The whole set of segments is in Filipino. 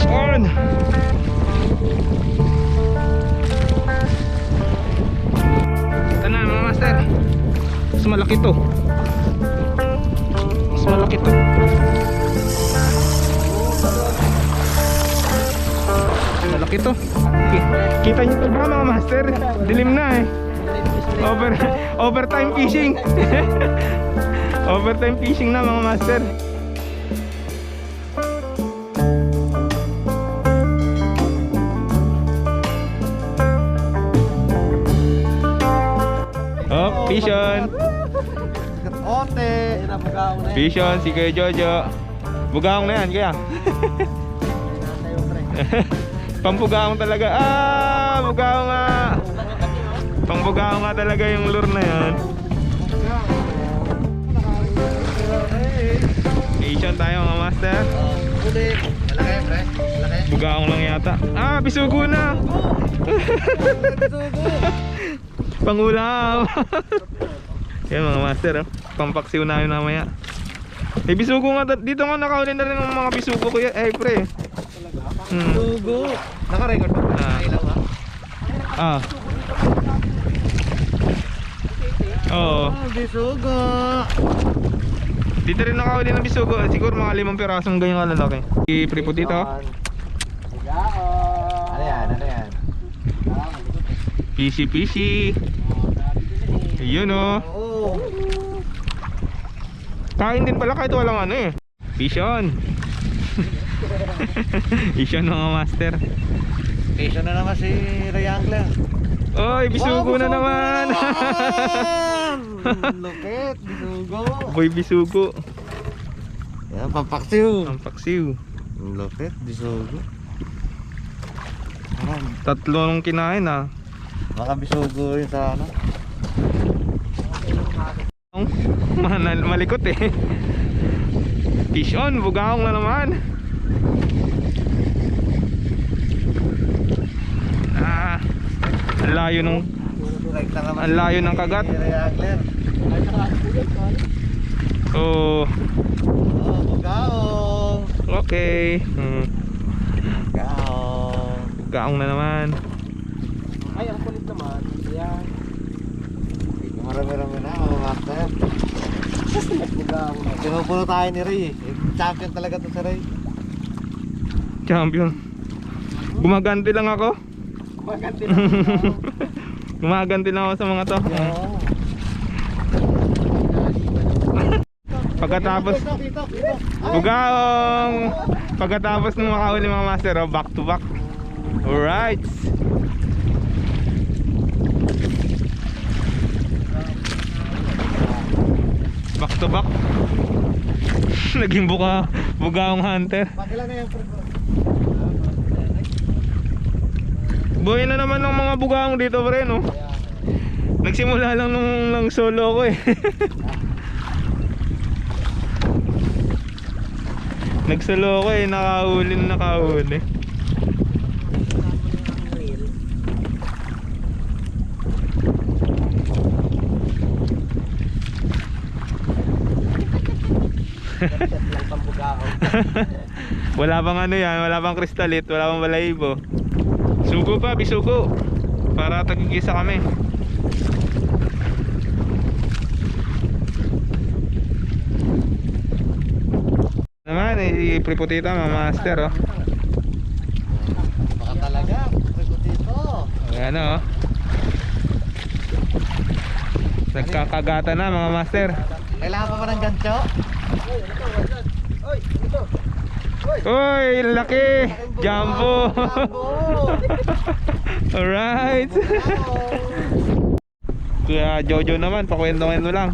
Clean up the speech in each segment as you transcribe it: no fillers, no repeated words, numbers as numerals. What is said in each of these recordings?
On! Ito na mga master. Mas malaki to. Mas malaki to. Malaki to. Kita nyo to ba mga master? Dilim na eh. Overtime fishing. Overtime fishing na mga master. Oh, fish on. Ote. Fish on, si Kuya Jojo. Bugaong na yan, kaya. Pambugaong talaga. Ah, bugaong nga. Pambugaong nga talaga yung lure na yan. Fish on tayo mga master. Huli. Malaki, pre. Malaki. Bugaong lang yata. Ah, bisugo na. Pangulam. Yan mga master, oh. Pampaksiw na yun namaya. Eh bisugo nga, dito nga nakahuli na rin ng mga bisugo ko yan. Eh pre. Bisugo. Naka-record pa ba? Ilaw ha? Ah. Oo. Bisugo. Dito rin nakahuli ng bisugo. Siguro mga 5 pirasong ganyan kalalaki. I-prepo dito. Ano yan? Ano yan? Fishy. Ayun oh. Oo. Kain din pala kahit walang ano eh. Fish on. Fish on mga master. Station na naman si Ray Angler. Oy, bisugo na naman. Lupit, bisugo. Boy bisugo. Yan, pampaksiw. Pampaksiw. Lupit, bisugo. Tatlong kinain ah. Baka bisugo yun sa ano. Malikot eh. Fish on, bugaong na naman. Ah, ang layo ng kagat. Ray Angler. Oh, Oh, bugaong. okay. Bugaong. Bugaong na naman. Ay, ang kulit naman. Ayan. Marami-rami na, mga master. Sinupuno tayo ni Ray eh. Champion talaga to si Ray. Champion. Gumaganti lang ako. Maganti na. Gumaganti lang ako sa mga to. Pagkatapos bugaong. Pagkatapos ng makahuli mga master, oh, back to back. Alright. Back to back. Naging bugaong hunter. Pakila na yan. Buhay na naman ng mga bugaong dito pre no. Nagsimula lang nung solo ko eh. Nagsolo ko eh, nakahuli. Wala bang ano yan, wala bang kristalit, wala bang balahibo. Sugo pa, bisugo. Para tagigisa kami. Naman, i-prepotita mga master oh. Baka talaga, dito. Ayan oh. Nagkakagata na mga master. Kailangan pa ba ng gancho? Uy, laki! Jumbo! Alright! Kuya Jojo naman, pakwento-kwento lang.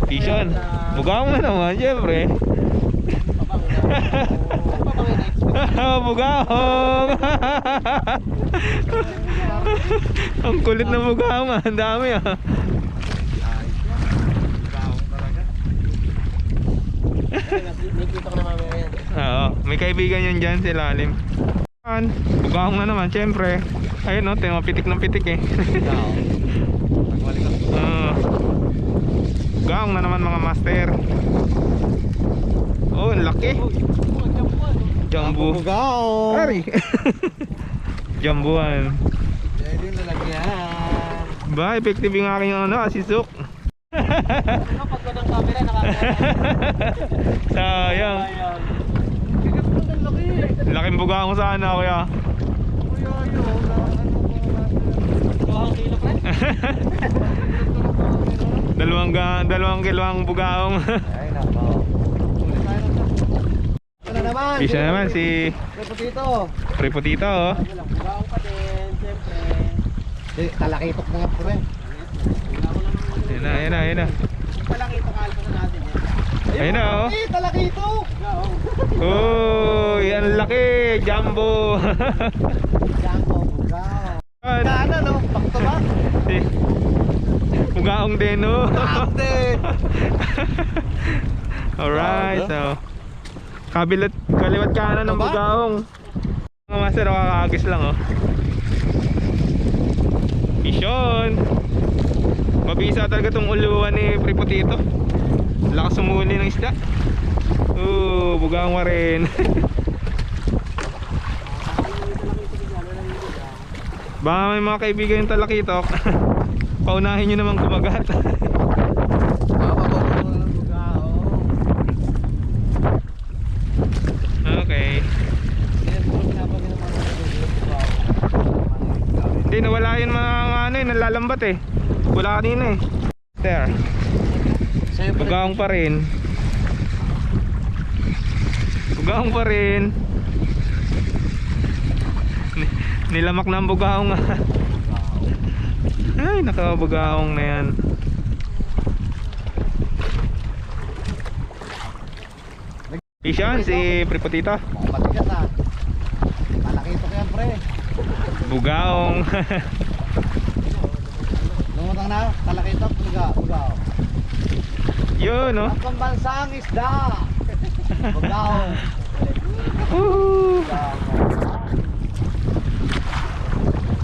Fishon, bugaong na naman, syempre. Bugaong! Ang kulit na bugaong ah, ang dami ah. Nakikita ko na mamaya yan. Oo, may kaibigan yun dyan sa ilalim. Bugaong na naman, syempre. Ayun o, pitik ng pitik eh. Bugaong na naman mga master. Oh, ang laki. Jumbo. Bugao. Ari. Jumboan. Yan yung lalagyan. Ba, effective yung aking ano, asisok. Pag walang camera, nakakita. Sayang. Laking bugaong sana kuya. dalawang kilong bugaong. Ay, nako. Ano naman? Isa naman si Prepotito. Prepotito. Oh. Bugaong pa din, siyempre. Talakitok mga pre. Ayun na. Talakitok alpo na natin yan. Ayun na oh. Talakitok! Oh, yan laki, jumbo. Jumbo, bugao. Ano no? Back to back. Bugaong din oh. Update! Alright, so kaliwat kanan ng bugaong. Mga master, kakagis lang oh. Pishon. Mabisa talaga tong uluan ni Prepotito. Lakas sumuli ng isda. Bugaong wa rin. Baka may mga kaibigan yung talakitok. Paunahin nyo naman kumagat. Okay. Hindi, nawala yun mga ano eh, nalalambat eh. Wala kanina eh. There. Bugaong pa rin. Bugaong pa rin. Nilamak na ang bugaong. Ay, nakabugaong na yan. Isyan, si Prepotito. Matigas ah. Talakitok yan pre. Bugaong. Lumutang na, talakitok, bugao. Yun no. Ang pambansang isda. Bugao.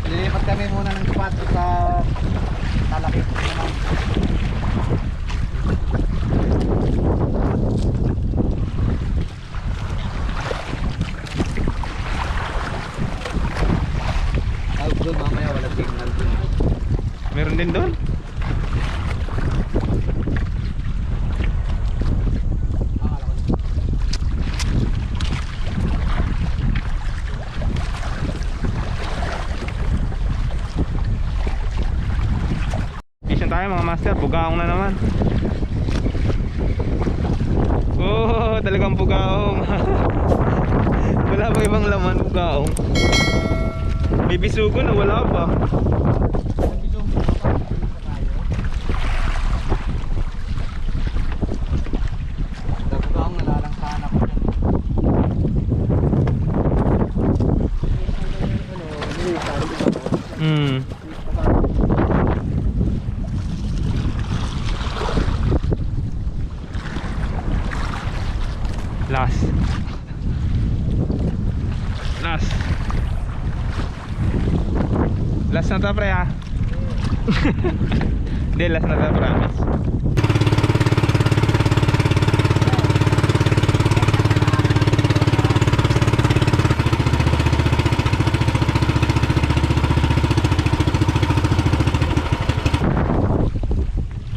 Lilipat kami muna ng spot sa talakitok naman. Doon mamaya walang signal doon. Meron din doon. Fishing tayo mga master, bugaong na naman. Oh, talagang bugaong. Wala pa ibang laman, bugaong. May bisugo na wala pa. Bugaong nalalangsahan ako dyan. Last na to pre ha. Hindi, last na to, promise.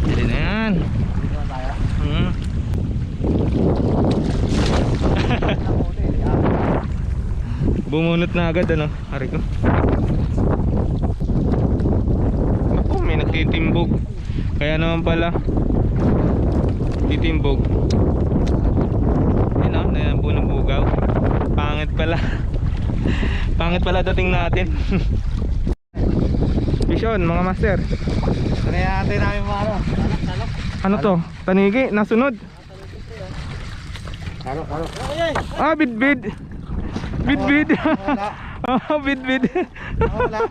Dali na yan. Dito na tayo. Bumunot na agad ano, hari ko. Ako, may nagtitimbog. Kaya naman pala titimbog. Yun o, na po ng bugaw. Pangit pala. Pangit pala dating natin. Vision mga master. Kaya natin namin mga ano. Ano to? Tanigi, nasunod. Karo. Ah, bidbid. Bidbid. Wala. Ah, bidbid. Wala.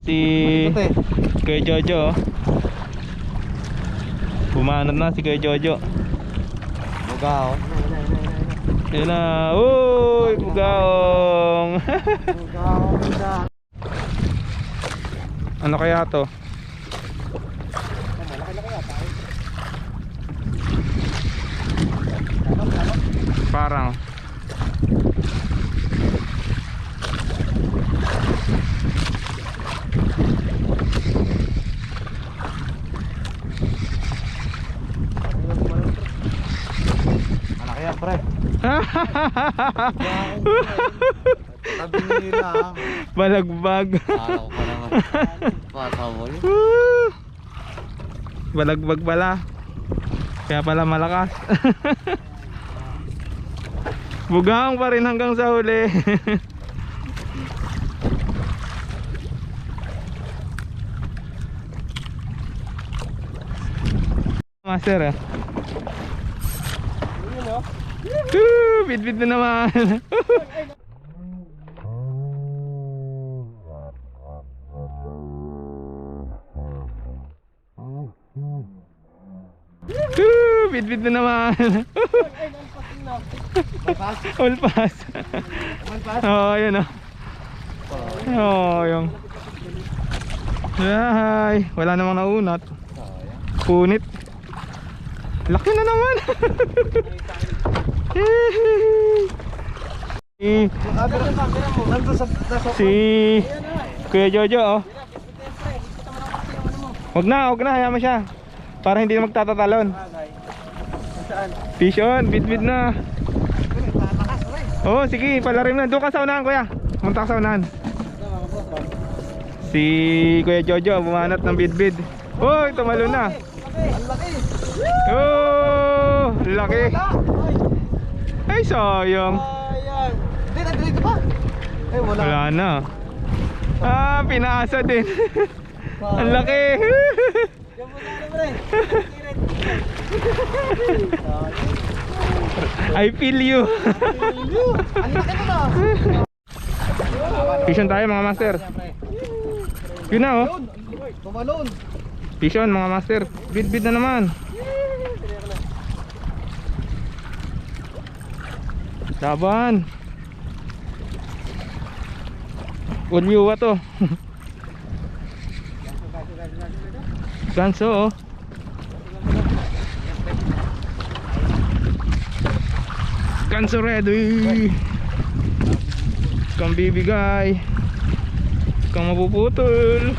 Si Kuya Jojo. Bumanat na si Kuya Jojo. Bugao. Yun na. Uy, bugaong. Bugao. Ano kaya to? Parang Malaki yan, pre. Sabi nila, balagbag. Akala ko pa naman. Bata mo yun. Balagbag pala. Kaya pala malakas. Bugang pa rin hanggang sa huli. Master ah. Bit-bit na naman. Bit-bit na naman. All pass. Oh, yun oh. Oh, yung. Ay, wala namang naunat. Punit. Laki na naman. Si Kuya Jojo oh. Wag na, hayaan mo siya. Para hindi na magtatatalon. Fish on, bit-bit na. Oh, sige, palarim na. Doon ka sa unahan, kuya. Munta ka sa unahan. Si Kuya Jojo bumanat ng bit-bit. Oh, tumalo na. Oh, laki. Ay, sayang. Hindi, nandito pa. Wala na. Ah, pinaasa din. Ang laki. I feel you. Fishon tayo mga master. Yun na oh. Tumalon. Fishon mga master. Bid-bid na naman. Laban. Ulyuwa to. Ganso oh. Ganso ready. Kang bibigay. Kang mapuputol.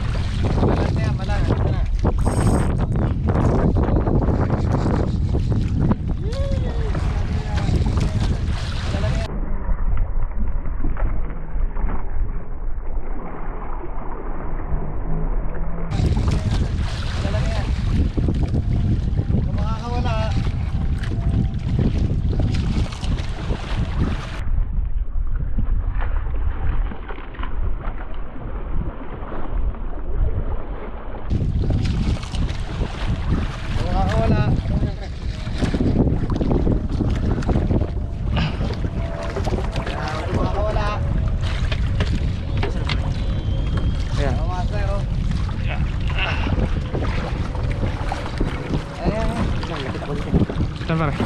Saan pare?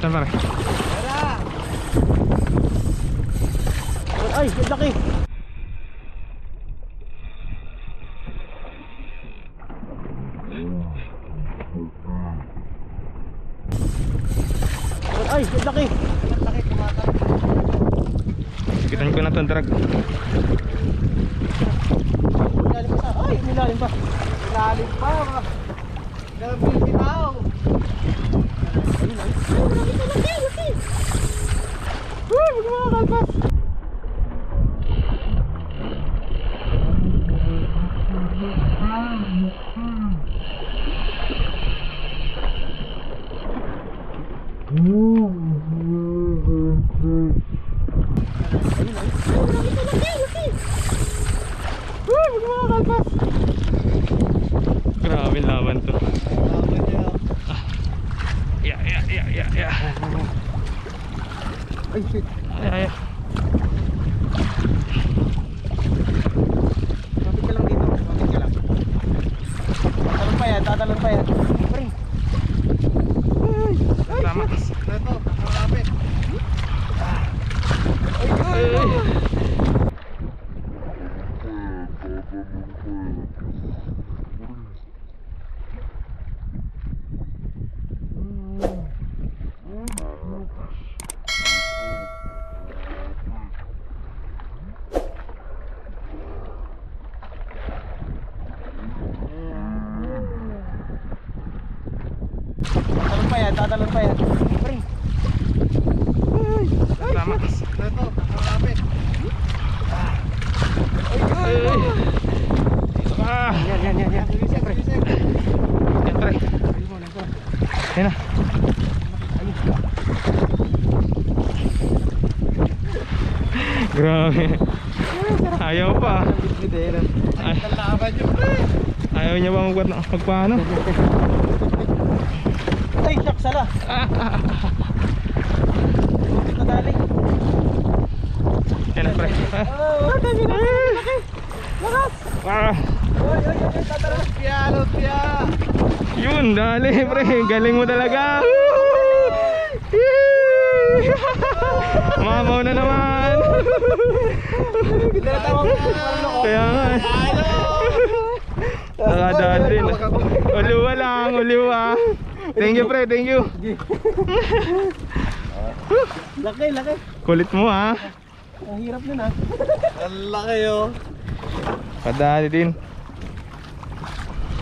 Saan pare? Ay, laki. Ay, laki. Laki kumata. Kita nyo ko na itong drag. Nilalim pa. Ay, nilalim pa. Nilalim pa. Grabe bitaw. Laki. Uy, magmamakalpas. Grabe laban to. Yeah. Ay, shit. Ay. Mabig ka lang dito. Mabig ka lang. Tatalon pa yan. Pre. Ay, Tama. ito, malapit. Ay. Tatalon pa yan, tatalon pa yan. Pre. Tama. Ito, malapit. Ay. Dito ka. Yan. Siyempre. Yan, pre. Yan na. Grabe. Ayaw pa. Ay, Laban yun, pre. ayaw niya ba magpaano? Ay, naksala. Nadali. Yan na, pre. Oh, dami na. Lakas. Ah, Tatara. Lupia. yun, dali, pre. Galing mo talaga. Mamaw na naman. Kaya nga. Nakadaan din. Uliwa lang, uliwa. Thank you, pre, thank you. Laki. Kulit mo, ha. Ang hirap nun, ha. Ang laki, oh. Padali din.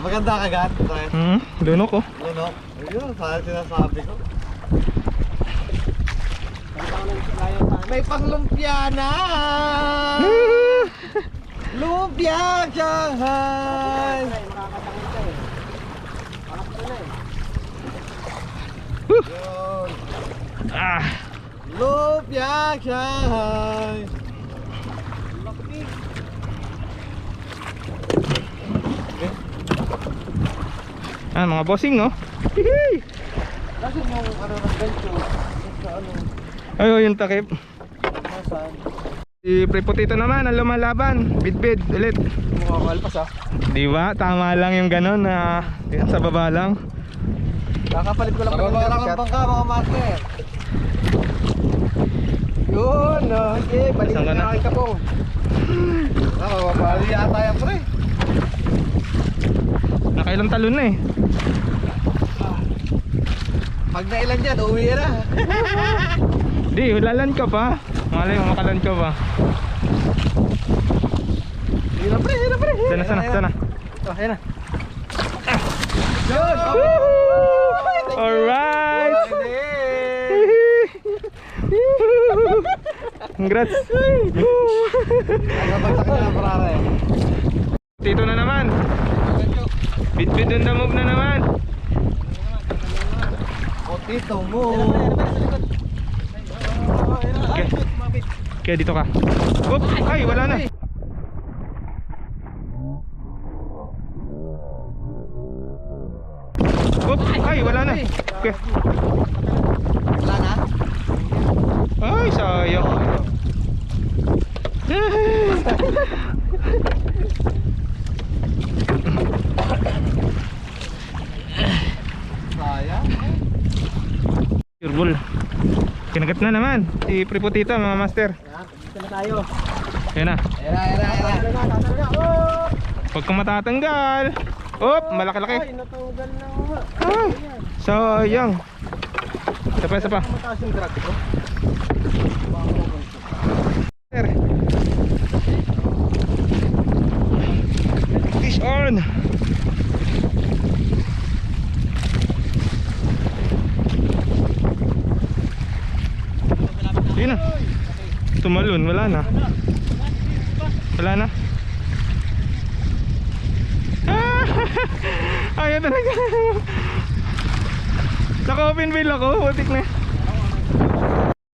Maganda kagat, pre. Lunok, oh. Ano? Ayun, saan sinasabi ko? May panglumpia na! Lumpia Shanghai! Yun. Ah, Lumpia Shanghai! mga bossing, no? Hihi. Kasi yung ano ng gancho, ano, Ay, oh, yung takip. nasaan? Si Prepotito naman ang lumalaban. Bid ulit. Mukhakalpas, ha? Di ba? Tama lang yung ganon na sa baba lang. Kakapalit ko lang pa ng bangka, mga master. Yun, okay, balik Saan ka na? na kay Kapong. Mababali yata yan, pre. Nakailang talon na eh. Pag nailan dyan, uwi na. Di, hulalan ka pa. Malay mo, makalan ka pa. Hira, pre. Sana. Oh, yan na. Yun! Alright! Congrats! Nagabagsak na ng parare. Dito na naman. Bid on the move na naman. Potito mo. Okay. Kaya dito ka. Oop! Ay, wala na. Oop! Ay, wala na. Okay. Wala na? Ay, sayang. Sayang. Turbol. Kinagat na naman si Prepotito, mga master. Dito na tayo. Yan na. Era. Oh! Huwag kang matatanggal. Oop! Malaki-laki. Ay, natanggal na nga. Ay, sayang. Isa pa. Mataas yung drag ko. Sir. Fish on. Yun na. Tumalon, wala na. Wala na. Ayaw talaga. Naka-open bill ako, putik na.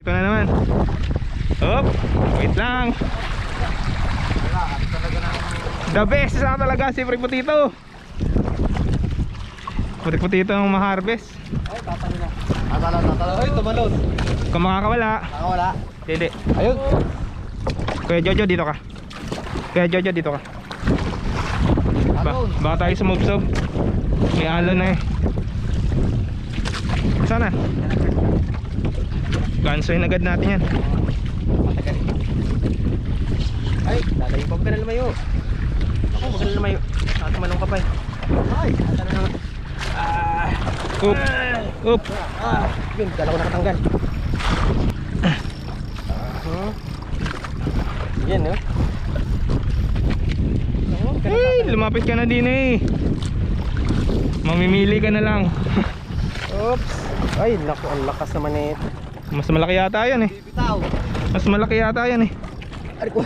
Ito na naman. Hop, wait lang. The best na talaga si Prepotito. Prepotito ang ma-harvest. Ay, tatalo na. Tatalo. Ay, tumalon. Kung makakawala. Nakawala. Hindi. Ayun. Kuya Jojo, dito ka. Kuya Jojo, dito ka. Baka tayo sumubsob. May alon na eh. Sana. Gansoin agad natin yan. Ay, dadayo pa ba na lumayo? Oh, magaling na mayo. Nakamanong ka pa eh. Ay, ano na nga. Oop. Oop. Yun, dala ko nakatanggal. Yan, no? Hey, lumapit ka na din eh. Mamimili ka na lang. Oops. Ay, naku, ang lakas naman eh. Mas malaki yata yan eh. Bibitaw. Mas malaki yata yan eh. Ari ko.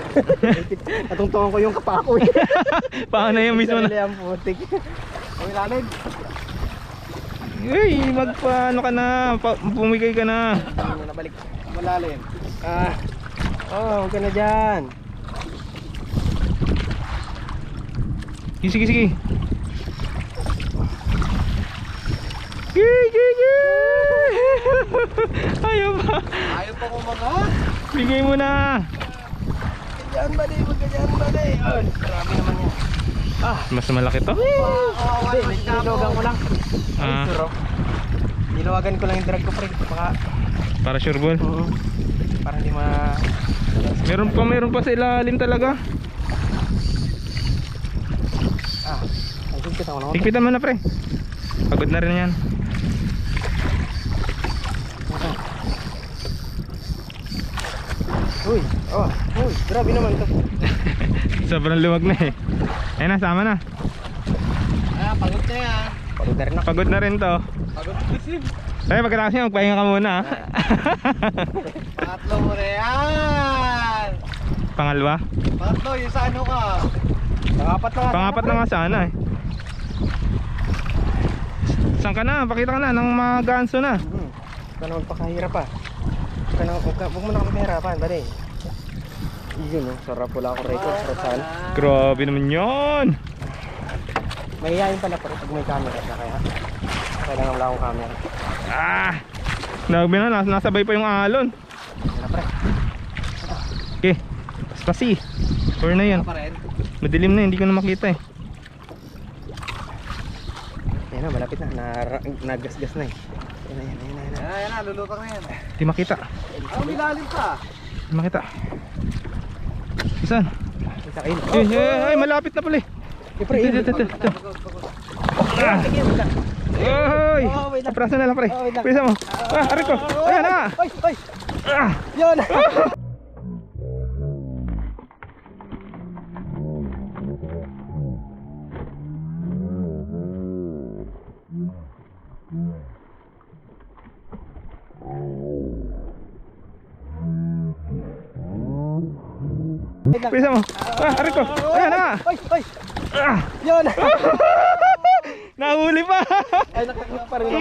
Natungtungan ko yung kapako eh. Paano yung mismo na? Sarili ang putik. Ang ilalim. Hey, magpaano ka na. Pumigay ka na. Ano na balik. Malalim. Oh, huwag ka na dyan. Sige, sige. Gigi. Ayaw ba? Ayaw pa kumaga. Bigay mo na. Diyan ba di? Huwag ka dyan ba di? Grabe naman yan. Mas malaki to. Hindi, niluwagan ko lang. Ah, Niluwagan ko lang yung drag ko pre. Baka, para sure ball. para hindi ma... Meron pa sa ilalim talaga. Ay, higpit ako na. Higpitan mo na pre. Pagod na rin yan. Uy, grabe naman to. Sobrang luwag na eh. Ayun na, sama na. Pagod na yan. Pagod na rin ako. Pagod na rin to. Pagod na rin. Ay, pagkatapos niya, magpahinga ka muna. Pangatlo mo na yan. Pangalawa? Pangatlo, yung sa ano ka. Pangapat na nga. Pangapat na nga sana eh. Saan ka na? Pakita ka na ng mga ganso na. Huwag ka na magpakahirap pa. Huwag mo na kami kahirapan, bali. Yun, sarap wala akong record. Sarap saan. Grabe naman yun. Mahihayin pala pare pag may camera na kaya. Kailangan wala akong camera. Grabe na, nasabay pa yung alon. Yan na pre. Okay, spasi. Or na yun. Pa rin. Madilim na, hindi ko na makita eh. Yan na, malapit na. Nagasgas na eh. Yan na. Yan na, lulutang na yan. Hindi makita. May lalim pa. Hindi makita. Isan? Isa kayo. Ay, malapit na pala eh. Pre, Ito. Oy! Prasa na lang pre. Prisa mo. Aray ko. Ayan na. Ay! Yun! Prisa mo. Aray ko. Ayan na. Ay! Yun! Nahuli pa. Ay, nakakot pa rin.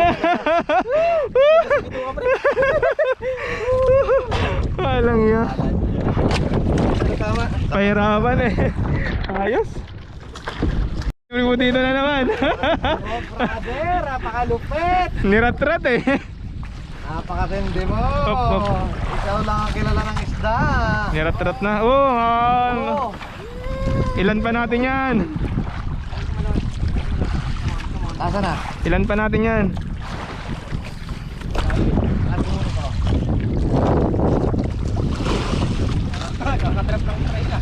Walang yan. Tama. Pahirapan eh. Ayos. Dito na naman. Oh, brother, napakalupit. Nirat-rat eh. Napakatindi mo. Hop. Ikaw lang ang kilala ng isda. Nirat-rat na. Oo. Ilan pa natin yan? Asa na? Ilan pa natin yan?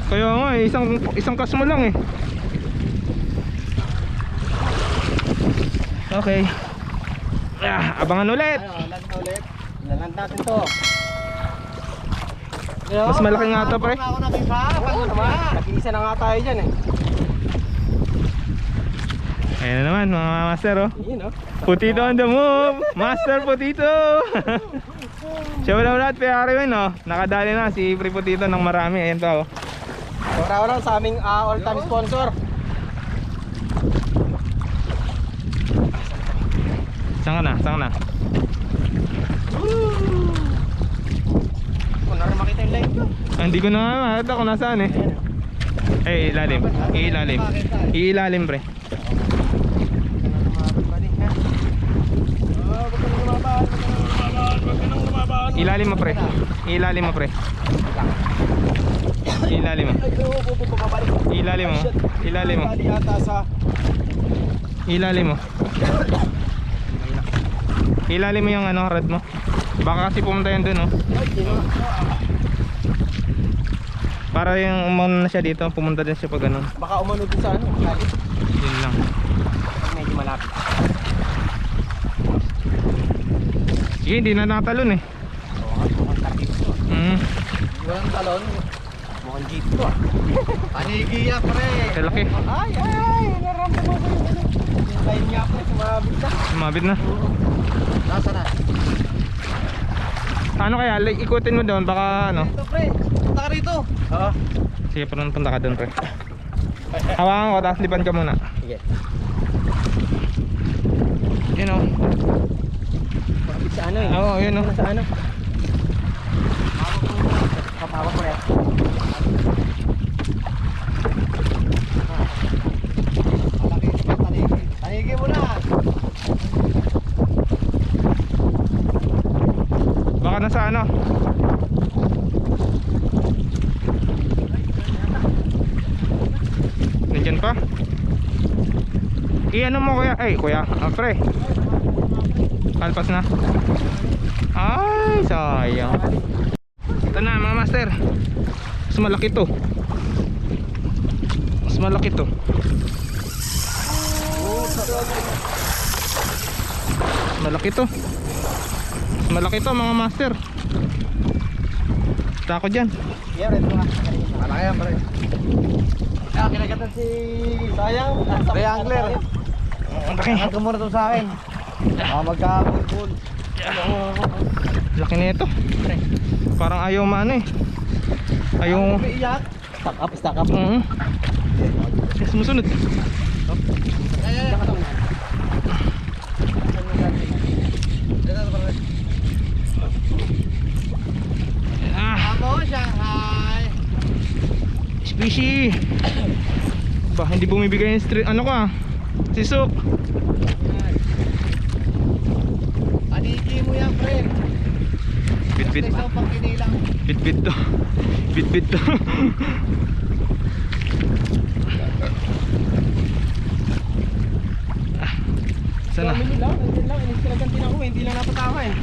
Kaya nga eh, isang kas mo lang eh. Okay. Abangan ulit. Land na ulit. Laland natin to. Mas malaki nga to pre. Ako na isa. Pagod na. Nag-iisa na nga tayo dyan eh. Ayan na naman mga master oh. Yun oh. Putito on the move. Master Putito. Shout out lahat Piyari yun oh. Nakadali na si Pre Putito ng marami. Ayan pa oh. Wala sa aming all-time sponsor. Saan ka na? Saan ka na? Kung narin makita yung live ko. Hindi ko na nga makita kung nasaan eh. Eh, ilalim. Ilalim pre. Ilalim mo pre. Ilalim mo pre. Ilalim mo. Ilalim mo. Ilalim mo. Ilalim mo. Ilalim mo yung ano, rod mo. Baka kasi pumunta yan dun oh. Para yung umano na siya dito, pumunta din siya pag ganun. Baka umano din sa ano, kalit. Yun lang. Pag medyo malapit. Sige, hindi na natalon eh. Oo nga, mukhang target to. Walang talon. Mukhang jeep to ah. Panigi yan, pre. Kalaki. Ay, naramdaman ko yung ano. Yung line niya pre, sumabit na. Sumabit na. Nasa na? Ano kaya? Like, ikutin mo doon, baka ano. Dito, pre. Punta ka rito. Oo. Sige, punta ka doon, pre. Hawakan ko, tapos lipan ka muna. Sige. Yun o. Sumabit sa ano eh. Oo, yun o. Sa ano? Kapawak pre. Malaki. Panigi. Panigi mo na. Baka nasa ano. Nandyan pa. I-ano mo kuya? Ay kuya, pre. Kalpas na. Ay sayang. Ito na mga master. Mas malaki to. Mas malaki to. Malaki to. Malaki to mga master. Tako dyan. Yeah, ready na. Malaki yan, pre. Ah, kinagatan si Sayang. Triangler. Malaki. Hanggang muna to sa akin. Magkakul-kul. Laki na ito. Parang ayaw maano eh. Ayaw. Iyak. Stack up, stack up. Sumusunod. Ayan. Ah, Ako, Shanghai. squishy. Ba, hindi bumibigay yung street. Ano ka? Sisok. Panigi mo yan, pre. Bit-bit. Isang pang kinilang. Bit-bit to. Bit-bit to. Sana. Dami nila, nandiyan lang. Iniskalagan din ako eh. Hindi lang napatawa eh.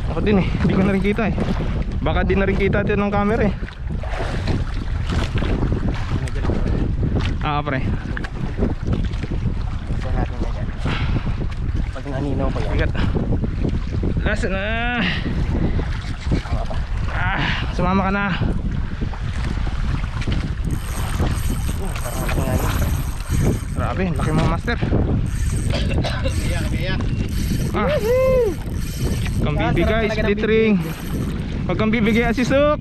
Ako din eh. Hindi ko na rin kita eh. Baka di na rin kita ito ng camera eh. Ah, pre. Ito natin na dyan. Pag naninaw pa yan. Bigat. Last na. Ah, sumama ka na. Parang malaki nga yun. Grabe, laki mga master. Iyak, iyak. Ah. Kang bibigay, split ring. Pag kang bibigay asisok.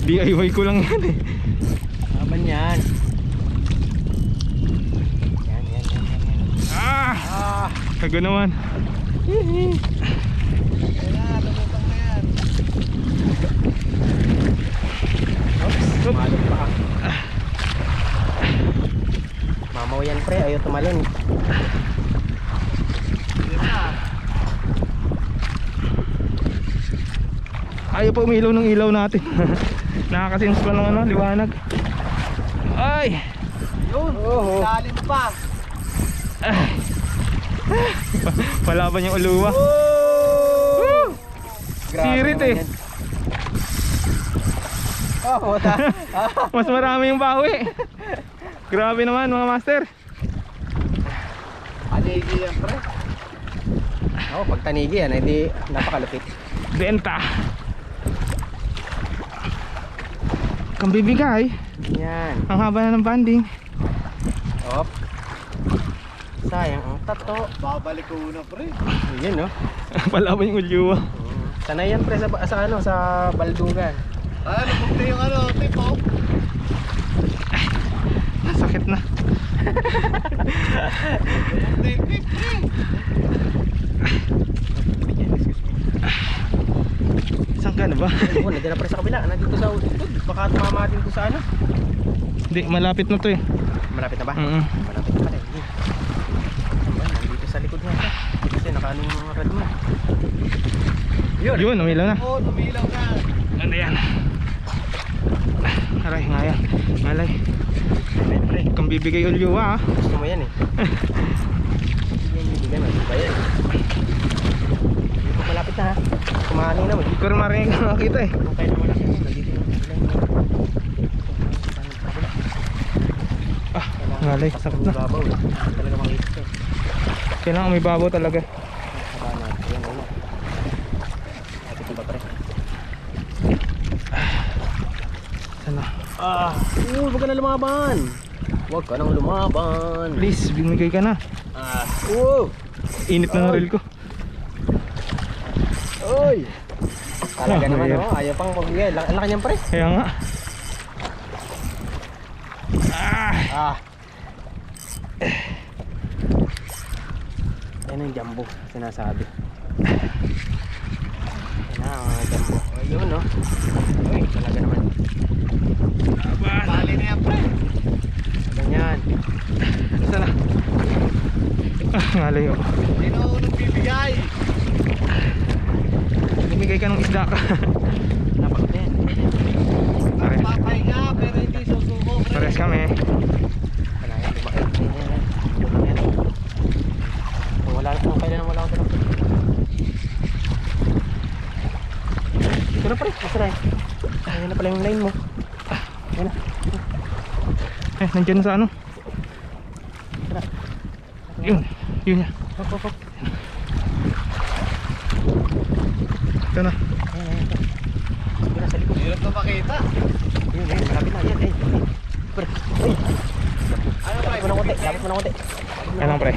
DIY ko lang yan eh. Aman yan. Yan. Ah, kaganawan. Ayan, lumutang na yan. Oop. Malog pa ka. Mamaw yan pre, ayaw tumalon. Hindi na. Ayaw pa umilaw ng ilaw natin. Nakakasins pa ng ano, liwanag. Ay! Yun, lalim pa. Palaban yung uluwa. Sirit naman eh. yan. Oh, wata. Mas marami yung bawi. Grabe naman mga master. Panigi yan, pre. Oh, pag tanigi yan, hindi napakalupit. Benta. Kang bibigay. Yan. Ang haba na ng banding. Op. Sayang ang tato. Babalik ko una, pre. Yun no. Palaban yung uluwa. Sanay yan pre sa ano sa baldugan. Ano, bukti yung ano, tipo. Sakit na. Bukti, tip, pre. Saan ka na ba? Oh, nandiyan na pre sa kabila. Nandito sa utot. Baka tumama din to sa ano. Hindi, malapit na to eh. Malapit na ba? Mm-mm. Malapit na pala. Nandito sa likod niya. Kasi nakaano yung mga rad mo. Yun, umilaw na. Oo, tumilaw na. Ano yan? Aray, ngaya. Malay. Pre, Kang bibigay uluwa ah. gusto mo yan eh. Yan bibigyan mo. Ba yan? Dito pa malapit na ha. Kumahanin na mo. Pero marinig ka makita eh. Okay na malapit na. Nandito na. Ah, ngalay, sakit na. Babaw. Talaga makikita ko. Kailangan may babaw talaga. Saka natin. Yan ulo. Lapit na ba pre? Sana. Huwag ka na lumaban. Huwag ka nang lumaban. Please, bumigay ka na. Init Init na ng reel ko. Oy! Talaga naman Ayan. oh, ayaw pang magbigay. Ang laki niyan pre. Kaya nga. Yan ang jumbo, sinasabi. Yan ang jumbo. Ayun no. Uy, talaga naman. Bali na yan, pre. Ganyan. Sana. Ngalay ako. Sino unang bibigay? Bumigay ka ng isda ka. Napakit. Papahinga, pero hindi susuko, pre. Pares kami. Wala yan, lumaki. Yan. Kung wala kung kailan wala ako dito. Ito na pre, masara eh. Ayun na pala yung line mo. Yan na. Eh, nandiyan na sa ano. Tara. Yun. Yun yan. Hop, hop, hop. Ito na. Ayan, ayan. Yun na sa likod. Hirap na makita. Yun, yun. Malapit na. Yan, yan. Pre. Uy. Ano, pre? Lapit mo ng konti. Lapit mo ng konti. Yan lang pre.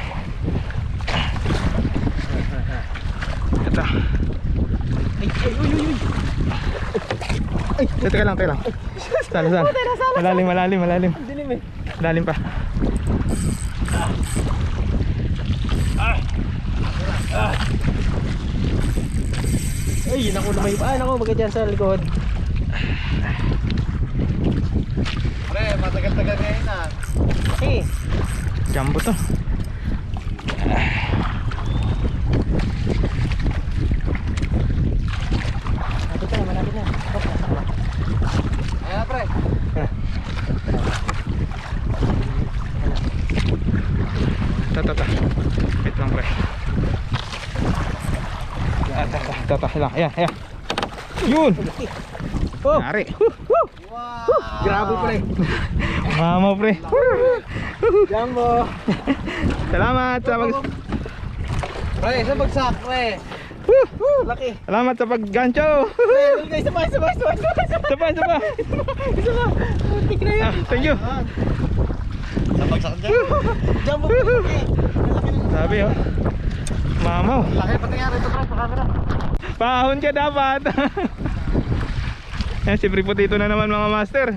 Ito. Ay, ay, uy, uy, uy. Teka lang, teka lang. Sala, sala. Malalim, malalim, malalim. Ang dilim eh. Malalim pa. Ay, naku, lumayo pa. Ay, naku, baga dyan sa likod. Pre, matagal-tagal ngayon na. Eh, Jumbo to. malapit na, malapit na. Hop, nasa ka. Ayan, pre. Ito. Wait lang pre. Ito lang. Ayan, ayan. Yun! Oh, Nari. Wow! grabe pre. Mama pre. Jumbo. Salamat sa pag... Pre, isang bagsak, pre. Laki. Salamat sa paggancho. Pre, guys, sabay. Sapa. Isa pa. Muntik na yan. Thank you. Isang bagsak dyan. Jumbo pre. Laki na. Sabi oh. Mama. Laki pati nga rito, pre, sa camera. Pahon ka dapat. Ayan, si Pripotito na naman mga master.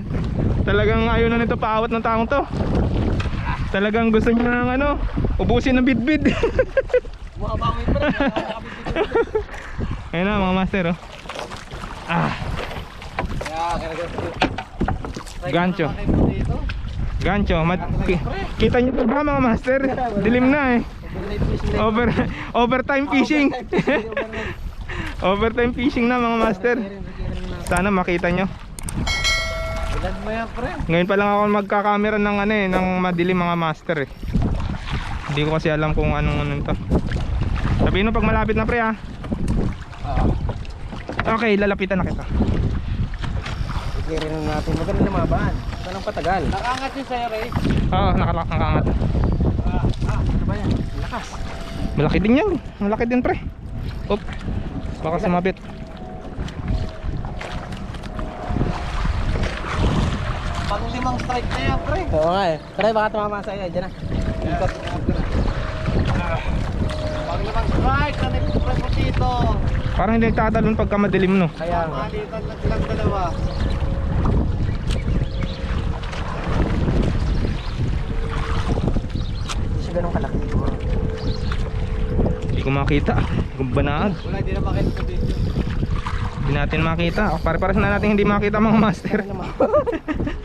Talagang ayaw na nito paawat ng taong to. Talagang gusto niya ng ano, ubusin ng bidbid. Bumabawi, pre. Ayun na mga master oh. Gancho. Gancho. Kita niyo pa ba mga master? Dilim na eh. Overtime fishing. Overtime fishing na mga master. Sana makita nyo. Ilan mo yan, pre? Ngayon pa lang ako magkakamera ng ano eh, ng madilim mga master eh. Hindi ko kasi alam kung anong to. Sabihin mo pag malapit na pre ha. Okay, lalapitan na kita. Clearin na natin. Magaling lumaban. Tanong patagal. Nakangat yung sa'yo, Ray. Oo, nakakangat. Ano ba yan? Lakas. Malaki din yan. Malaki din pre. Oop. Baka sumabit. Pang limang strike na yan, pre. Oo nga eh. Tara, baka tumama sa'yo. Diyan na. Ikot. Pang limang strike na nagpupre po dito. Parang hindi nagtatalon pagka madilim no. Kaya nga. Malitan lang silang dalawa. Hindi siya ganun kalaki. Hindi ko makita. Gumbanaag. Wala, di na makita po dito. Hindi natin makita. Pare-pares na natin hindi makita mga master.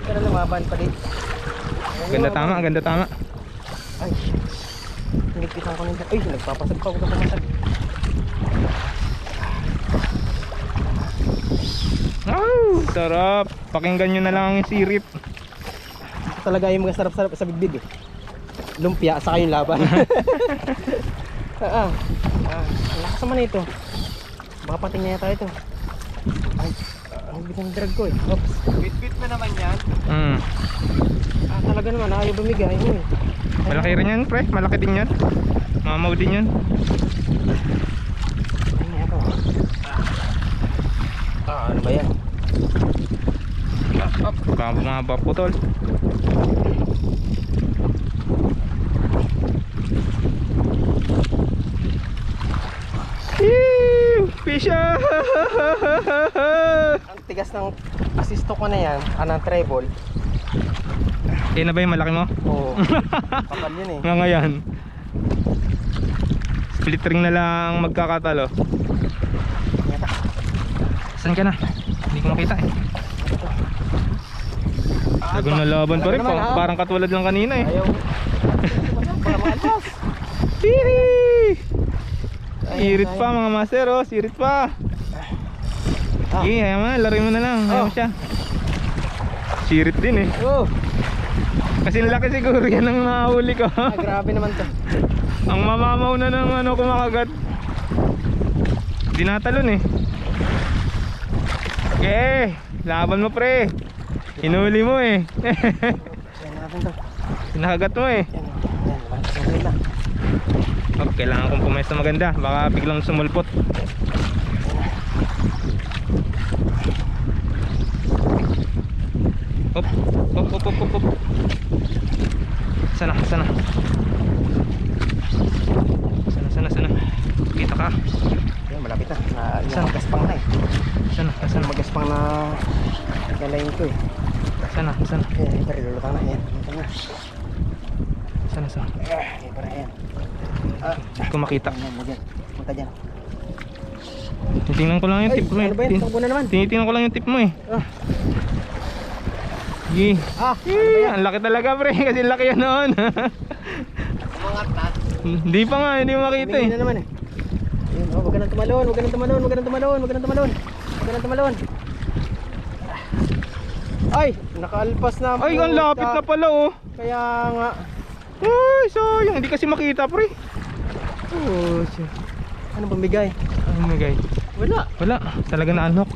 Tara, lumaban pa din. Ganda tama, ganda tama. Ay, hinipitan ko nito. Ay, nagpapasag pa. Huwag ka pumasag. Oh, sarap. Pakinggan nyo na lang ang sirip. Ito talaga yung mga sarap-sarap sa bigbig eh. Lumpia, saka yung laban. Ang lakas naman ito. Baka pating na yata ito. Ay, ang bigat ng drag ko eh. Oops. Bit-bit mo naman yan. Ah, talaga naman, ayaw bumigay. Uy. Malaki rin yan pre, malaki din yan. Mamaw din yan. Tingnan ako. Ano ba yan? Baka bumaba putol. Fish on! Ang tigas ng asisto ko na yan, ng treble. Yan na ba yung malaki mo? Oo. Kapal yun eh. Nga ngayon. Split ring na lang magkakatalo. Saan ka na? Hindi ko makita eh. Lagon na laban pa rin po. Parang katulad lang kanina eh. Ayaw. Para mga alpas. Hihi! Sirit pa mga master oh, sirit pa. Sige, ayaw mo na, laro mo na lang. Ayaw mo siya. Sirit din eh. Oh, Kasi laki siguro yan ang nahuli ko. grabe naman to. Ang mamamaw na ng ano kumakagat. Dinatalon eh. Okay, laban mo pre. Hinuli mo eh. Yan natin to. Pinakagat mo eh. Yan, yan. Na. Okay, kailangan kong pumesto maganda. Baka biglang sumulpot. Op, op, op, op, op, op. Sana, sana. Sana. Kita ka. Yan, malapit na. Saan? Magaspang na eh. Sana. Magaspang na galayin ko eh. Sana. Yan, ito rin lulutang na. Yan, lulutang na. Sana. Ito na yan. Hindi ko makita. Yan, dyan. Punta dyan. Titingnan ko lang yung tip mo eh. Ano ba yan? Takbo na naman. Tinitingnan ko lang yung tip mo eh. Sige. Ano ba yan? Ang laki talaga pre. Kasi laki yan noon. Umangat na. Hindi pa nga. Hindi mo makita eh. Tumingin na naman eh. Ayun, oh, wag ka nang tumalon. Wag ka nang tumalon. Wag ka nang tumalon. Wag ka nang tumalon. Wag ka nang tumalon. Ay, nakaalpas na. Ay, ang lapit na pala oh. Kaya nga. Ay, sayang. Hindi kasi makita pre. Oh, shit. Ano bumigay? Oh my God. Wala. Wala. Talaga na unhook.